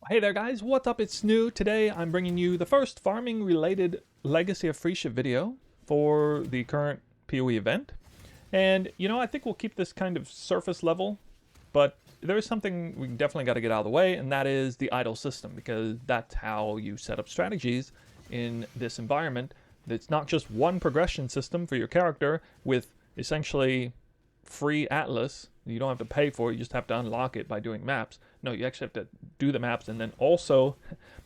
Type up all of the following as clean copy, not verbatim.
Hey there guys, what's up? It's Snoo. Today I'm bringing you the first farming related Legacy of Free video for the current PoE event. And I think we'll keep this kind of surface level, but there is something we definitely got to get out of the way, and that is the idle system, because that's how you set up strategies in this environment. It's not just one progression system for your character with essentially free atlas. You don't have to pay for it, you just have to unlock it by doing maps. No, you actually have to do the maps and then also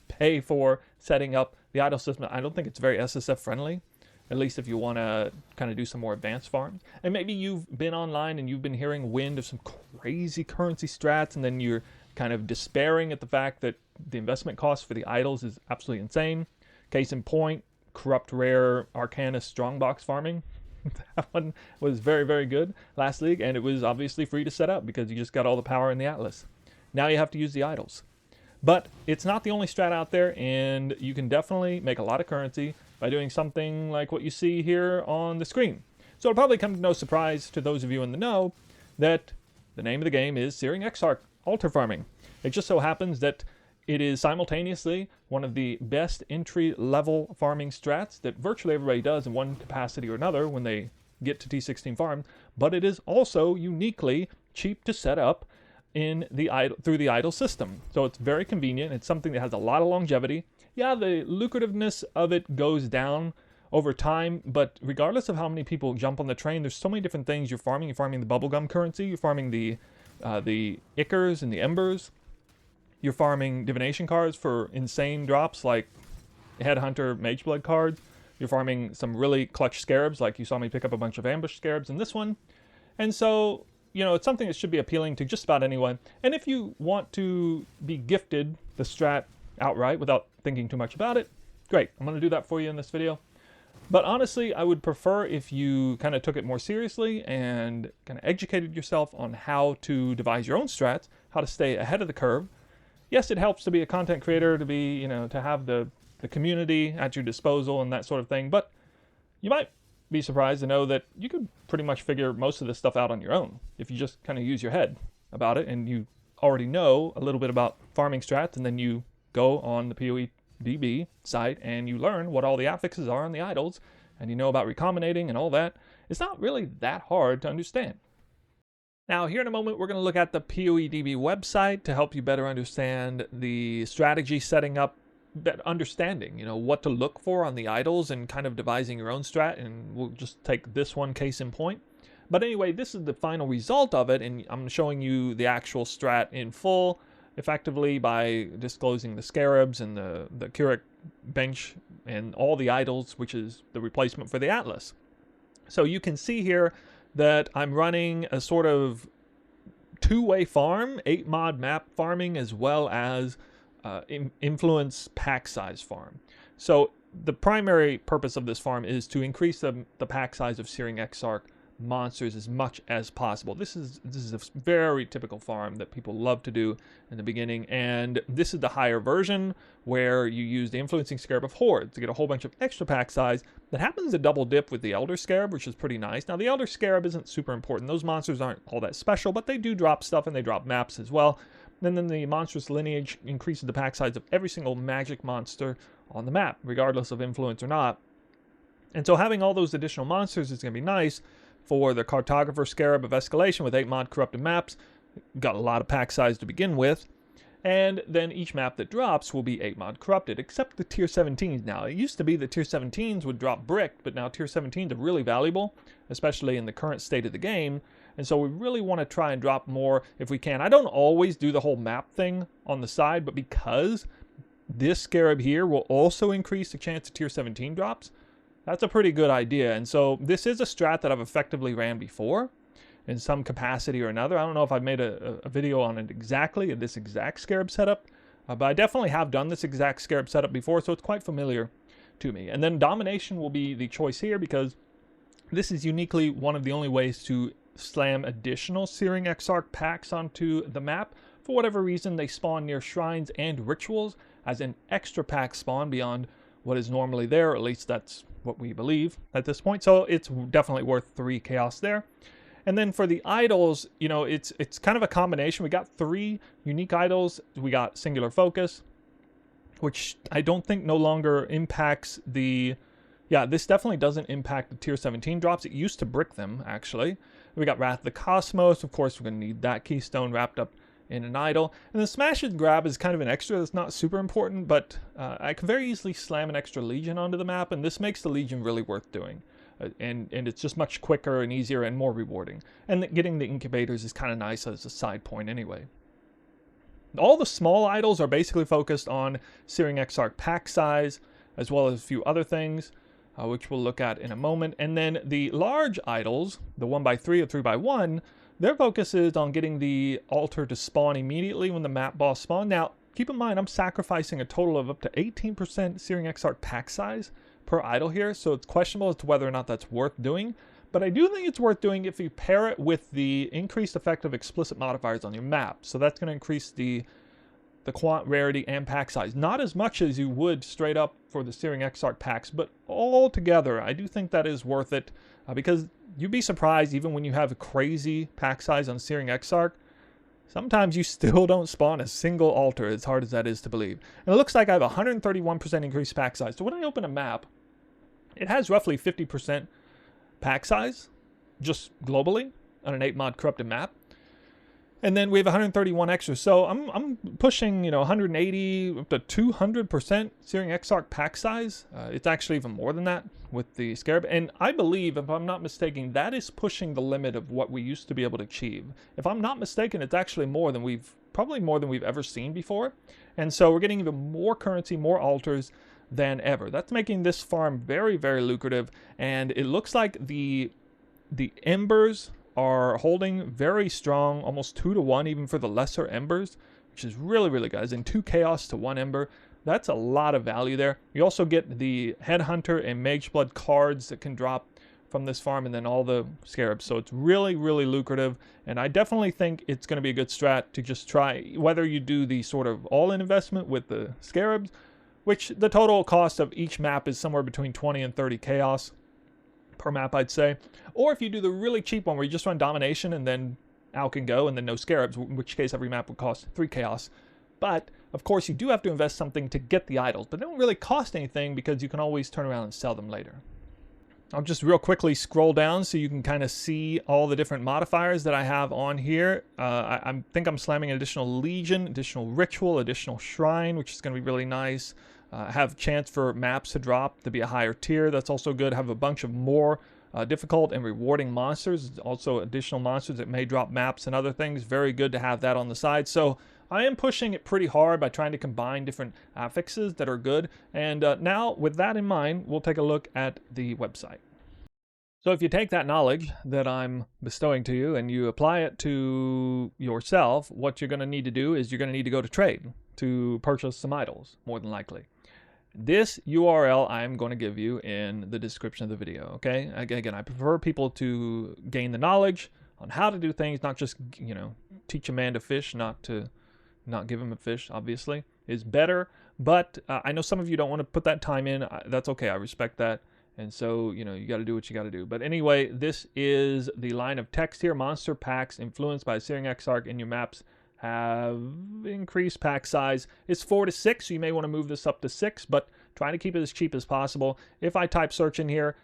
pay for setting up the idle system. I don't think it's very SSF friendly, at least if you want to kind of do some more advanced farms. And maybe you've been online and you've been hearing wind of some crazy currency strats, and then you're kind of despairing at the fact that the investment cost for the idols is absolutely insane. Case in point, corrupt rare Arcana strongbox farming. That one was very, very good last league, and it was obviously free to set up because you just got all the power in the atlas. Now you have to use the idols. But it's not the only strat out there, and you can definitely make a lot of currency by doing something like what you see here on the screen. So it'll probably come to no surprise to those of you in the know that the name of the game is Searing Exarch altar farming. It just so happens that it is simultaneously one of the best entry-level farming strats that virtually everybody does in one capacity or another when they get to T16 farm, but it is also uniquely cheap to set up in through the idle system. So it's very convenient. It's something that has a lot of longevity. Yeah, the lucrativeness of it goes down over time, but regardless of how many people jump on the train, there's so many different things you're farming. You're farming the bubblegum currency, you're farming the Ichors and the Embers. You're farming divination cards for insane drops like Headhunter Mageblood cards. You're farming some really clutch scarabs, like you saw me pick up a bunch of ambush scarabs in this one. And so, it's something that should be appealing to just about anyone. And if you want to be gifted the strat outright without thinking too much about it, great. I'm going to do that for you in this video. But honestly, I would prefer if you kind of took it more seriously and kind of educated yourself on how to devise your own strats, how to stay ahead of the curve. Yes, it helps to be a content creator, to be, to have the community at your disposal and that sort of thing, but you might be surprised to know that you could pretty much figure most of this stuff out on your own if you just kind of use your head about it and you already know a little bit about farming strats, and then you go on the PoE DB site and you learn what all the affixes are on the idols, and you know about recombinating and all that. It's not really that hard to understand. Now, here in a moment, we're going to look at the PoEDB website to help you better understand the strategy setting up, understanding, what to look for on the idols and kind of devising your own strat. And we'll just take this one case in point. But anyway, this is the final result of it, and I'm showing you the actual strat in full, effectively by disclosing the scarabs and the Keurig bench and all the idols, which is the replacement for the atlas. So you can see here that I'm running a sort of two-way farm, 8-mod map farming, as well as influence pack size farm. So the primary purpose of this farm is to increase the pack size of Searing Exarch monsters as much as possible. This is a very typical farm that people love to do in the beginning, and this is the higher version where you use the influencing scarab of Horde to get a whole bunch of extra pack size that happens to double dip with the Elder Scarab, which is pretty nice. Now the Elder Scarab isn't super important. Those monsters aren't all that special, but they do drop stuff and they drop maps as well. And then the monstrous lineage increases the pack size of every single magic monster on the map, regardless of influence or not. And so having all those additional monsters is going to be nice for the Cartographer Scarab of Escalation with 8-mod corrupted maps. Got a lot of pack size to begin with. And then each map that drops will be 8-mod corrupted, except the tier 17s now. It used to be that tier 17s would drop bricked, but now tier 17s are really valuable, especially in the current state of the game. And so we really want to try and drop more if we can. I don't always do the whole map thing on the side, but because this scarab here will also increase the chance of tier 17 drops, that's a pretty good idea. And so this is a strat that I've effectively ran before in some capacity or another. I don't know if I've made a video on it exactly, this exact scarab setup, but I definitely have done this exact scarab setup before, so it's quite familiar to me. And then domination will be the choice here because this is uniquely one of the only ways to slam additional Searing Exarch packs onto the map. For whatever reason, they spawn near shrines and rituals as an extra pack spawn beyond what is normally there, or at least that's what we believe at this point. So it's definitely worth 3 chaos there. And then for the idols, you know, it's kind of a combination. We got 3 unique idols. We got singular focus, which I don't think no longer impacts the... Yeah, this definitely doesn't impact the tier 17 drops. It used to brick them, actually. We got Wrath of the Cosmos. Of course, we're going to need that keystone wrapped up in an idol. And the Smash and Grab is kind of an extra that's not super important, but I can very easily slam an extra Legion onto the map, and this makes the Legion really worth doing. And it's just much quicker and easier and more rewarding. And getting the incubators is kind of nice as a side point anyway. All the small idols are basically focused on Searing Exarch pack size, as well as a few other things, which we'll look at in a moment. And then the large idols, the 1x3 or 3x1, their focus is on getting the altar to spawn immediately when the map boss spawn. Now, keep in mind, I'm sacrificing a total of up to 18% Searing Exarch pack size per idol here, so it's questionable as to whether or not that's worth doing. But I do think it's worth doing if you pair it with the increased effect of explicit modifiers on your map. So that's going to increase the quant rarity and pack size. Not as much as you would straight up for the Searing Exarch packs, but all together, I do think that is worth it, because you'd be surprised, even when you have a crazy pack size on Searing Exarch, sometimes you still don't spawn a single altar, as hard as that is to believe. And it looks like I have 131% increased pack size. So when I open a map, it has roughly 50% pack size, just globally, on an 8-mod corrupted map. And then we have 131 extra. So I'm pushing, you know, 180 up to 200% Searing Exarch pack size. It's actually even more than that with the Scarab. And I believe, if I'm not mistaken, that is pushing the limit of what we used to be able to achieve. If I'm not mistaken, it's actually more than probably more than we've ever seen before. And so we're getting even more currency, more altars than ever. That's making this farm very, very lucrative. And it looks like the embers are holding very strong, almost 2-to-1 even for the lesser embers, which is really, really good. As in 2 chaos to 1 ember. That's a lot of value there. You also get the Headhunter and Mage's Blood cards that can drop from this farm, and then all the scarabs. So it's really, really lucrative, and I definitely think it's going to be a good strat to just try, whether you do the sort of all-in investment with the scarabs, which the total cost of each map is somewhere between 20 and 30 chaos per map, I'd say. Or if you do the really cheap one where you just run domination and then out can go and then no scarabs, in which case every map would cost 3 chaos. But of course you do have to invest something to get the idols, but they don't really cost anything because you can always turn around and sell them later. I'll just real quickly scroll down so you can kind of see all the different modifiers that I have on here. I think I'm slamming an additional Legion, additional Ritual, additional Shrine, which is going to be really nice. Have chance for maps to drop to be a higher tier. That's also good. Have a bunch of more difficult and rewarding monsters. Also additional monsters that may drop maps and other things. Very good to have that on the side. So I am pushing it pretty hard by trying to combine different affixes that are good. And now with that in mind, we'll take a look at the website. So if you take that knowledge that I'm bestowing to you and you apply it to yourself, what you're going to need to do is you're going to need to go to trade to purchase some idols, more than likely. This URL I'm going to give you in the description of the video, okay? Again, I prefer people to gain the knowledge on how to do things, not just, you know, teach a man to fish, not give him a fish, obviously, is better. But I know some of you don't want to put that time in. That's okay, I respect that. And so, you know, you got to do what you got to do. But anyway, this is the line of text here. Monster packs influenced by Searing Exarch in your maps have increased pack size. It's 4 to 6, so you may want to move this up to 6, but trying to keep it as cheap as possible. If I type search in here,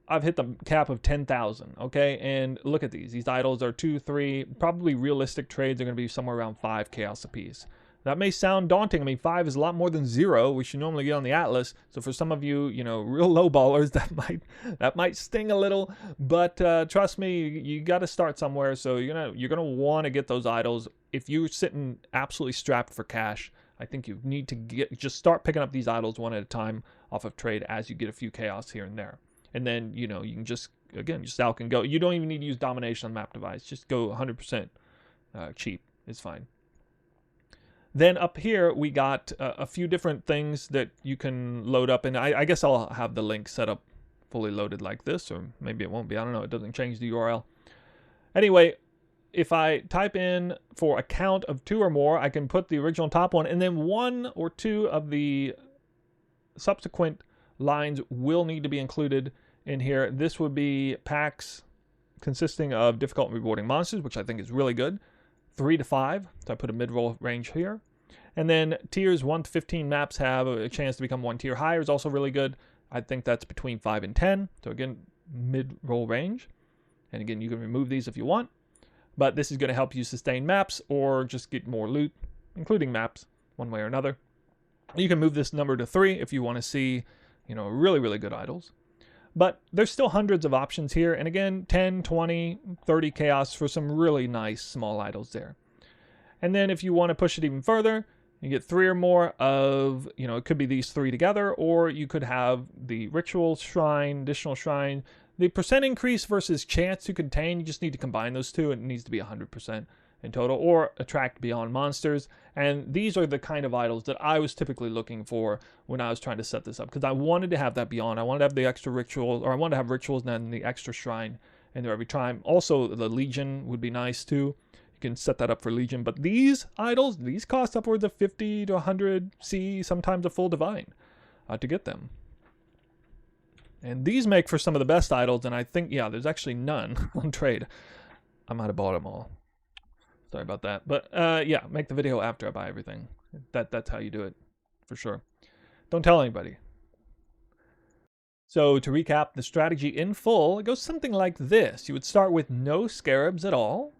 I've hit the cap of 10,000, okay? And look at these. These idols are 2, 3, probably realistic trades are going to be somewhere around 5 chaos apiece. That may sound daunting. I mean, 5 is a lot more than 0, which you normally get on the Atlas. So for some of you, you know, real low ballers, that might sting a little. But trust me, you got to start somewhere. So you're gonna want to get those idols. If you're sitting absolutely strapped for cash, I think you need to just start picking up these idols one at a time off of trade as you get a few chaos here and there. And then, you know, you can just out and go. You don't even need to use domination on map device. Just go 100% cheap. It's fine. Then up here, we got a few different things that you can load up. And I guess I'll have the link set up fully loaded like this, or maybe it won't be. I don't know. It doesn't change the URL. Anyway, if I type in for a count of 2 or more, I can put the original top one, and then 1 or 2 of the subsequent lines will need to be included in here. This would be packs consisting of difficult and rewarding monsters, which I think is really good. 3 to 5, so I put a mid-roll range here. And then tiers 1 to 15 maps have a chance to become 1 tier higher, is also really good. I think that's between 5 and 10. So again, mid-roll range. And again, you can remove these if you want. But this is going to help you sustain maps or just get more loot, including maps, one way or another. You can move this number to 3 if you want to see, really, really good idols. But there's still hundreds of options here. And again, 10, 20, 30 chaos for some really nice small idols there. And then if you want to push it even further, you get 3 or more of, it could be these 3 together, or you could have the ritual shrine, additional shrine. The percent increase versus chance to contain, you just need to combine those two. It needs to be 100% in total, or attract beyond monsters. And these are the kind of idols that I was typically looking for when I was trying to set this up, because I wanted to have that beyond. I wanted to have the extra ritual, or I wanted to have rituals and then the extra shrine in there every time. Also, the Legion would be nice too. You can set that up for Legion. But these idols, these cost upwards of 50 to 100 C, sometimes a full divine to get them. And these make for some of the best idols, and I think, yeah, there's actually none on trade. I might have bought them all. Sorry about that. But yeah, make the video after I buy everything. That's how you do it, for sure. Don't tell anybody. So to recap the strategy in full, it goes something like this. You would start with no scarabs at all,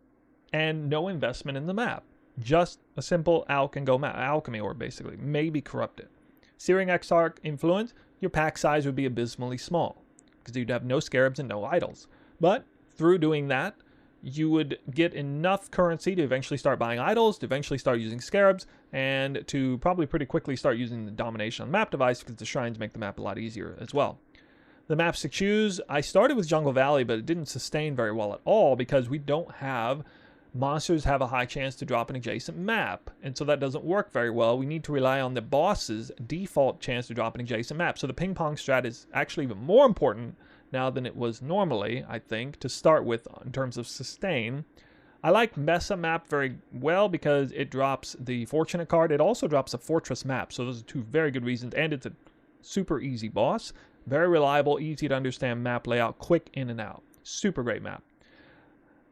and no investment in the map. Just a simple alchemy orb, basically. Maybe corrupted. Searing Exarch influence, your pack size would be abysmally small, because you'd have no scarabs and no idols. But through doing that, you would get enough currency to eventually start buying idols, to eventually start using scarabs, and to probably pretty quickly start using the domination on the map device, because the shrines make the map a lot easier as well. The maps to choose, I started with Jungle Valley, but it didn't sustain very well at all, because we don't have monsters have a high chance to drop an adjacent map, and so that doesn't work very well. We need to rely on the boss's default chance to drop an adjacent map. So the ping pong strat is actually even more important now than it was normally, I think, to start with in terms of sustain. I like Mesa map very well because it drops the Fortunate card. It also drops a Fortress map, so those are 2 very good reasons, and it's a super easy boss. Very reliable, easy to understand map layout, quick in and out. Super great map.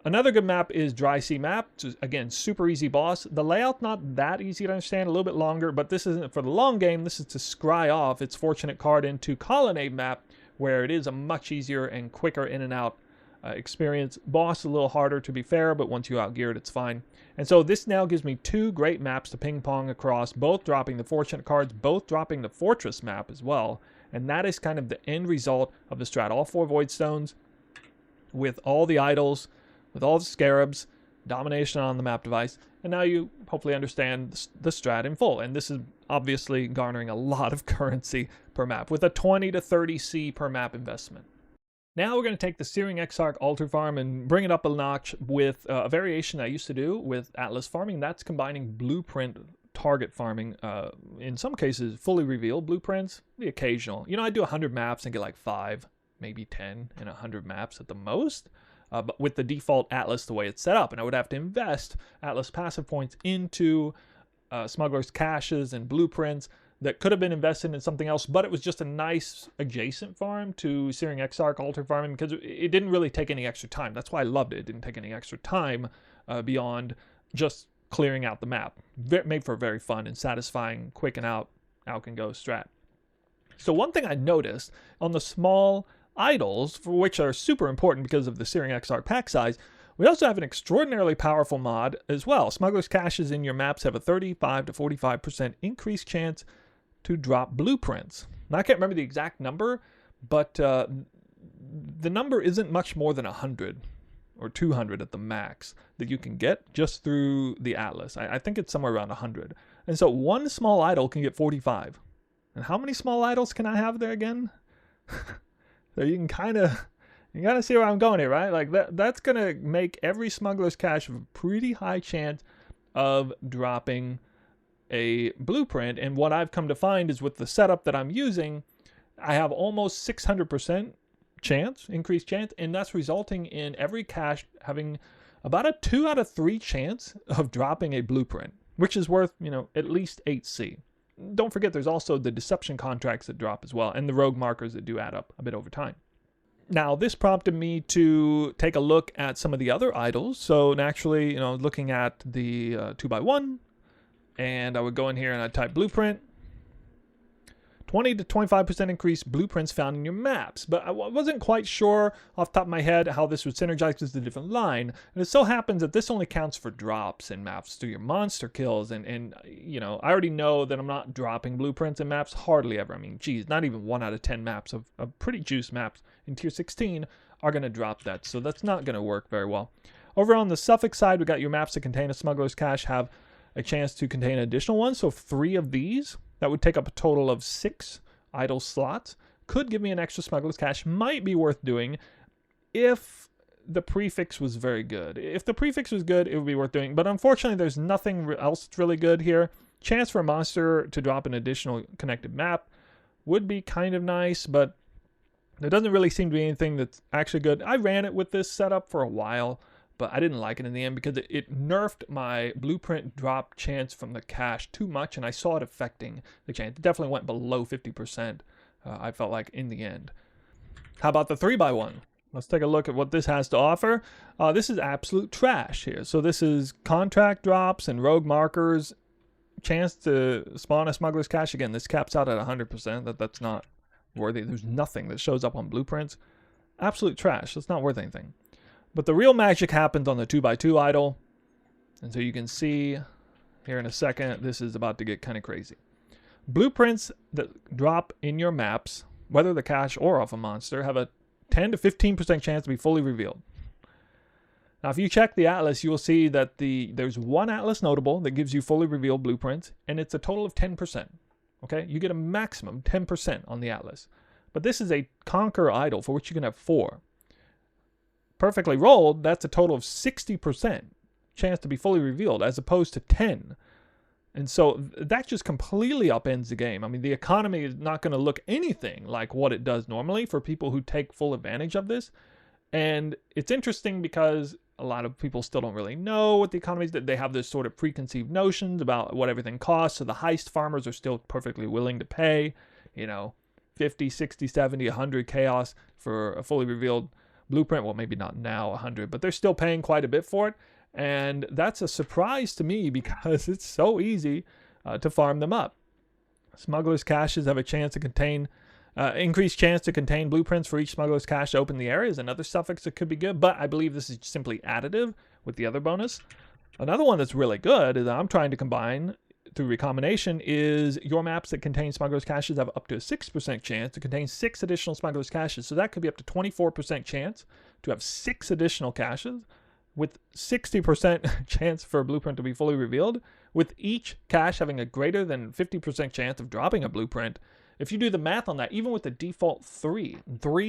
Another good map is Dry Sea map. Again, super easy boss. The layout not that easy to understand, a little bit longer, but this isn't for the long game. This is to scry off its Fortunate card into Colonnade map, where it is a much easier and quicker in and out experience. Boss a little harder, to be fair, but once you outgear it, it's fine. And so this now gives me 2 great maps to ping pong across, both dropping the Fortunate cards, both dropping the Fortress map as well. And that is kind of the end result of the strat. All 4 Void Stones with all the idols, with all the scarabs, domination on the map device, and now you hopefully understand the strat in full. And this is obviously garnering a lot of currency per map, with a 20 to 30 C per map investment. Now we're going to take the Searing Exarch altar farm and bring it up a notch with a variation I used to do with Atlas farming. That's combining blueprint target farming, in some cases fully revealed blueprints, the occasional. I do 100 maps and get like 5, maybe 10 in 100 maps at the most. But with the default Atlas the way it's set up, and I would have to invest Atlas passive points into smugglers' caches and blueprints that could have been invested in something else, but it was just a nice adjacent farm to Searing Exarch altar farming, because it didn't really take any extra time. That's why I loved it. It didn't take any extra time beyond just clearing out the map. Made for a very fun and satisfying quick and out can go strat. So one thing I noticed on the small idols, for which are super important because of the Searing Exarch pack size, we also have an extraordinarily powerful mod as well. Smugglers' caches in your maps have a 35 to 45% increased chance to drop blueprints. Now, I can't remember the exact number, but the number isn't much more than 100 or 200 at the max that you can get just through the Atlas. I think it's somewhere around 100. And so one small idol can get 45. And how many small idols can I have there again? So you kind of see where I'm going here, right? Like that's going to make every smuggler's cache have a pretty high chance of dropping a blueprint. And what I've come to find is with the setup that I'm using, I have almost 600% increased chance, and that's resulting in every cache having about a 2 out of 3 chance of dropping a blueprint, which is worth, at least 8C. Don't forget there's also the deception contracts that drop as well, and the rogue markers that do add up a bit over time. Now, this prompted me to take a look at some of the other idols. So naturally, looking at the 2x1, and I would go in here and I'd type blueprint. 20 to 25% increase blueprints found in your maps. But I wasn't quite sure off the top of my head how this would synergize with the different line. And it so happens that this only counts for drops in maps through your monster kills. And I already know that I'm not dropping blueprints in maps hardly ever. I mean, geez, not even 1 out of 10 maps of pretty juice maps in tier 16 are going to drop that. So that's not going to work very well. Over on the suffix side, we got your maps that contain a smuggler's cache have a chance to contain an additional one. So 3 of these, that would take up a total of 6 idle slots. Could give me an extra smuggler's cache. Might be worth doing if the prefix was very good. If the prefix was good, it would be worth doing. But unfortunately, there's nothing else that's really good here. Chance for a monster to drop an additional connected map would be kind of nice, but there doesn't really seem to be anything that's actually good. I ran it with this setup for a while, but I didn't like it in the end because it nerfed my blueprint drop chance from the cache too much, and I saw it affecting the chance. It definitely went below 50%, I felt like, in the end. How about the 3x1? Let's take a look at what this has to offer. This is absolute trash here. So this is contract drops and rogue markers, chance to spawn a smuggler's cache. Again, this caps out at 100%. That's not worthy. There's nothing that shows up on blueprints. Absolute trash. That's not worth anything. But the real magic happens on the 2x2 idol. And so you can see here in a second, this is about to get kind of crazy. Blueprints that drop in your maps, whether the cache or off a monster, have a 10 to 15% chance to be fully revealed. Now, if you check the atlas, you will see that there's one atlas notable that gives you fully revealed blueprints, and it's a total of 10%. Okay, you get a maximum 10% on the atlas. But this is a conquer idol for which you can have 4. Perfectly rolled, that's a total of 60% chance to be fully revealed as opposed to 10. And so that just completely upends the game. I mean, the economy is not going to look anything like what it does normally for people who take full advantage of this. And it's interesting because a lot of people still don't really know what the economy is. They have this sort of preconceived notions about what everything costs. So the heist farmers are still perfectly willing to pay, 50, 60, 70, 100 chaos for a fully revealed blueprint. Well, maybe not now 100, but they're still paying quite a bit for it. And that's a surprise to me because it's so easy to farm them up. Smuggler's caches have a chance to contain, increased chance to contain blueprints for each smuggler's cache to open the area is another suffix that could be good, but I believe this is simply additive with the other bonus. Another one that's really good is I'm trying to combine through recombination is your maps that contain smuggler's caches have up to a 6% chance to contain 6 additional smuggler's caches. So that could be up to 24% chance to have 6 additional caches with 60% chance for a blueprint to be fully revealed, with each cache having a greater than 50% chance of dropping a blueprint. If you do the math on that, even with the default 3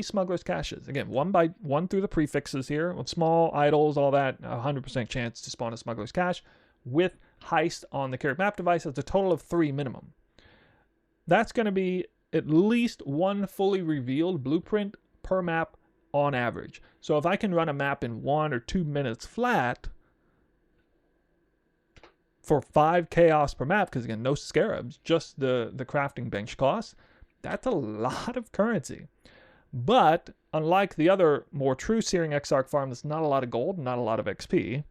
smuggler's caches, again, 1 by 1 through the prefixes here, with small idols, all that, 100% chance to spawn a smuggler's cache, with heist on the carried map device, that's a total of 3 minimum. That's going to be at least 1 fully revealed blueprint per map on average. So if I can run a map in 1 or 2 minutes flat for 5 chaos per map, because again, no scarabs, just the crafting bench costs, that's a lot of currency. But unlike the other more true Searing Exarch farm, that's not a lot of gold, not a lot of XP,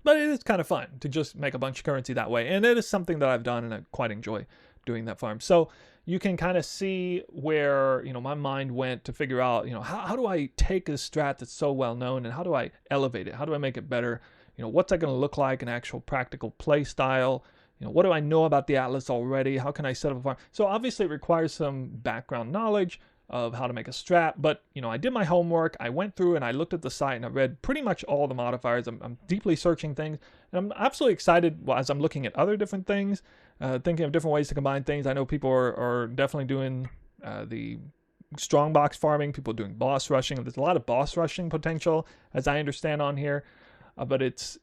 but it is kind of fun to just make a bunch of currency that way. And it is something that I've done and I quite enjoy doing that farm. So you can kind of see where, my mind went to figure out, how do I take a strat that's so well known and how do I elevate it? How do I make it better? What's that going to look like in actual practical play style? What do I know about the Atlas already? How can I set up a farm? So obviously it requires some background knowledge of how to make a strat, but I did my homework. I went through and I looked at the site and I read pretty much all the modifiers. I'm deeply searching things, and I'm absolutely excited as I'm looking at other different things, thinking of different ways to combine things. I know people are definitely doing the strongbox farming, people doing boss rushing. There's a lot of boss rushing potential, as I understand on here, but it's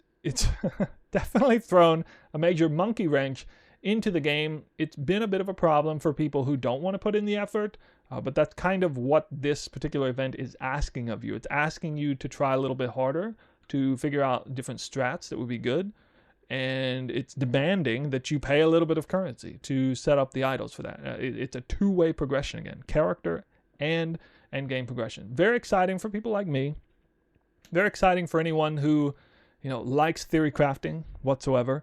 definitely thrown a major monkey wrench into the game. It's been a bit of a problem for people who don't want to put in the effort, but that's kind of what this particular event is asking of you. It's asking you to try a little bit harder to figure out different strats that would be good, and it's demanding that you pay a little bit of currency to set up the idols for that. It's a two-way progression again, character and end game progression. Very exciting for people like me. Very exciting for anyone who, likes theory crafting whatsoever.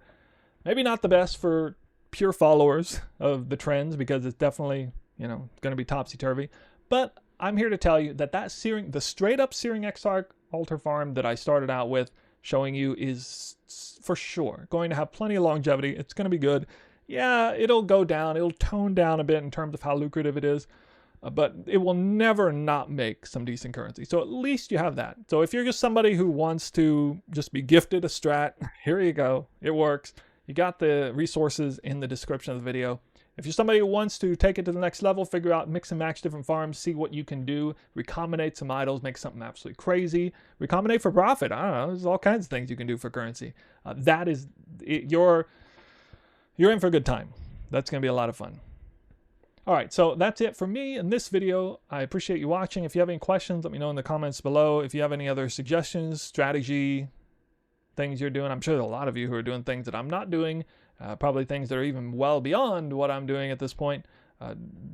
Maybe not the best for pure followers of the trends, because it's definitely, going to be topsy-turvy. But I'm here to tell you that the straight up Searing Exarch altar farm that I started out with showing you is for sure going to have plenty of longevity. It's going to be good. Yeah, it'll go down. It'll tone down a bit in terms of how lucrative it is. But it will never not make some decent currency. So at least you have that. So if you're just somebody who wants to just be gifted a strat, here you go. It works. You got the resources in the description of the video. If you're somebody who wants to take it to the next level, figure out, mix and match different farms, see what you can do, recombinate some idols, make something absolutely crazy, recombinate for profit. I don't know. There's all kinds of things you can do for currency. You're in for a good time. That's going to be a lot of fun. All right, so that's it for me in this video. I appreciate you watching. If you have any questions, let me know in the comments below. If you have any other suggestions, strategy, things you're doing, I'm sure there are a lot of you who are doing things that I'm not doing, probably things that are even well beyond what I'm doing at this point.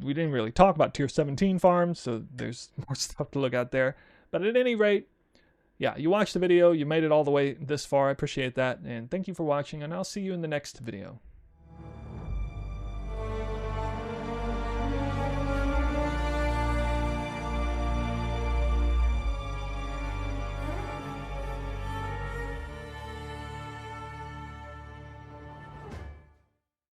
We didn't really talk about tier 17 farms, so there's more stuff to look at there. But at any rate, yeah, you watched the video, you made it all the way this far. I appreciate that, and thank you for watching, and I'll see you in the next video.